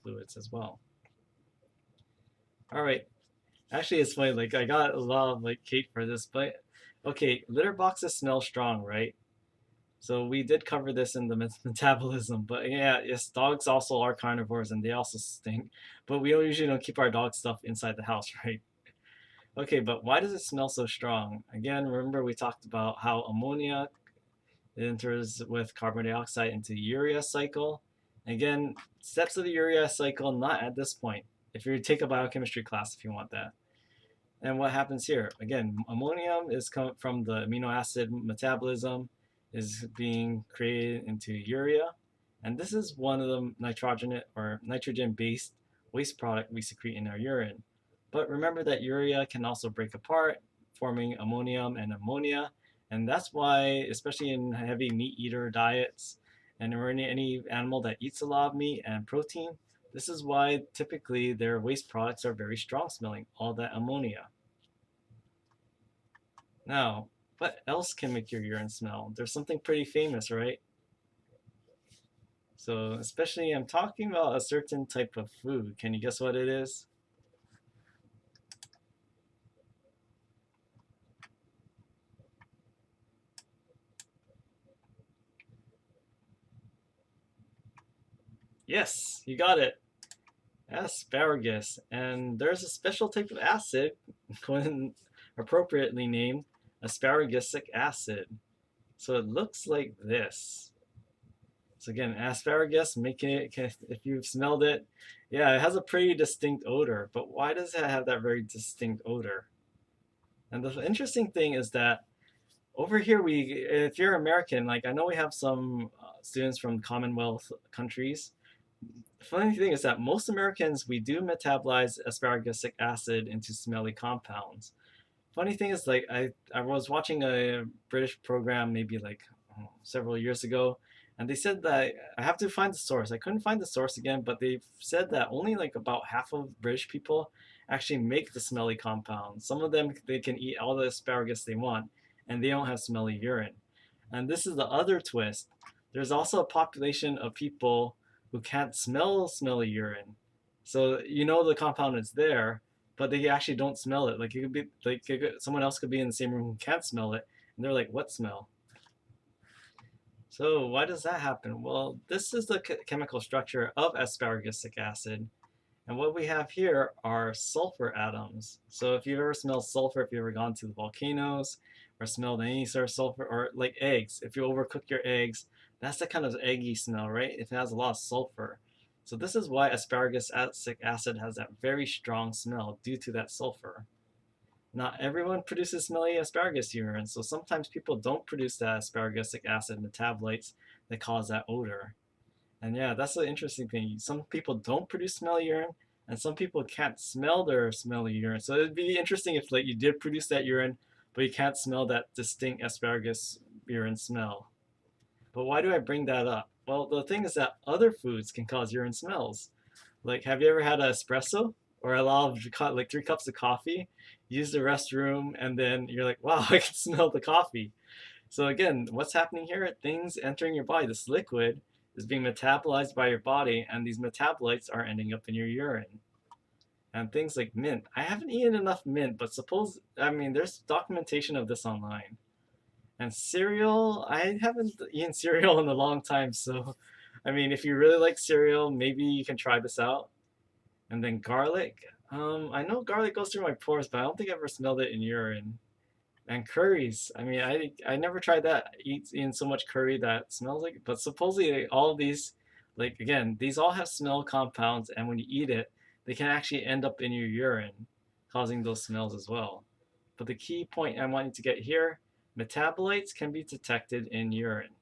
fluids as well. All right. Actually, it's funny. Like I got a lot of like hate for this, but okay, litter boxes smell strong, right? So we did cover this in the metabolism, but yeah, yes, dogs also are carnivores and they also stink. But we usually don't keep our dog stuff inside the house, right? Okay, but why does it smell so strong? Again, remember we talked about how ammonia enters with carbon dioxide into the urea cycle. Again, steps of the urea cycle, not at this point. If you take a biochemistry class, if you want that. And what happens here? Again, ammonium is coming from the amino acid metabolism, is being created into urea. And this is one of the nitrogen or nitrogen-based waste product we secrete in our urine. But remember that urea can also break apart, forming ammonium and ammonia. And that's why, especially in heavy meat eater diets, and or any animal that eats a lot of meat and protein, this is why typically their waste products are very strong smelling, all that ammonia. Now, what else can make your urine smell? There's something pretty famous, right? So, especially I'm talking about a certain type of food. Can you guess what it is? Yes, you got it. Asparagus. And there's a special type of acid, when appropriately named asparagusic acid. So it looks like this. So again, asparagus, making it, if you've smelled it, yeah, it has a pretty distinct odor. But why does it have that very distinct odor? And the interesting thing is that over here, if you're American, like I know we have some students from Commonwealth countries. The funny thing is that most Americans, we do metabolize asparagusic acid into smelly compounds. Funny thing is, like I was watching a British program maybe like several years ago, and they said that I have to find the source. I couldn't find the source again, but they said that only like about half of British people actually make the smelly compounds. Some of them they can eat all the asparagus they want, and they don't have smelly urine. And this is the other twist. There's also a population of people who can't smell smelly urine. So you know the compound is there, but they actually don't smell it. Like it could be like someone else could be in the same room who can't smell it, and they're like, "What smell?" So why does that happen? Well, this is the chemical structure of asparagusic acid, and what we have here are sulfur atoms. So if you've ever smelled sulfur, if you've ever gone to the volcanoes or smelled any sort of sulfur, or like eggs, if you overcook your eggs, that's the kind of eggy smell, right? It has a lot of sulfur. So this is why asparagusic acid has that very strong smell due to that sulfur. Not everyone produces smelly asparagus urine, so sometimes people don't produce that asparagusic acid metabolites that cause that odor. And yeah, that's the interesting thing. Some people don't produce smelly urine, and some people can't smell their smelly urine. So it'd be interesting if like you did produce that urine, but you can't smell that distinct asparagus urine smell. But why do I bring that up? Well, the thing is that other foods can cause urine smells. Like, have you ever had an espresso or a lot of like 3 cups of coffee? Use the restroom, and then you're like, wow, I can smell the coffee. So again, what's happening here? Things entering your body. This liquid is being metabolized by your body, and these metabolites are ending up in your urine. And things like mint. I haven't eaten enough mint, but I mean, there's documentation of this online. And cereal, I haven't eaten cereal in a long time, so I mean, if you really like cereal, maybe you can try this out. And then garlic. I know garlic goes through my pores, but I don't think I ever smelled it in urine. And curries. I mean, I never tried that. Eating so much curry that smells like. But supposedly all of these, like again, these all have smell compounds, and when you eat it, they can actually end up in your urine, causing those smells as well. But the key point I want you to get here: metabolites can be detected in urine.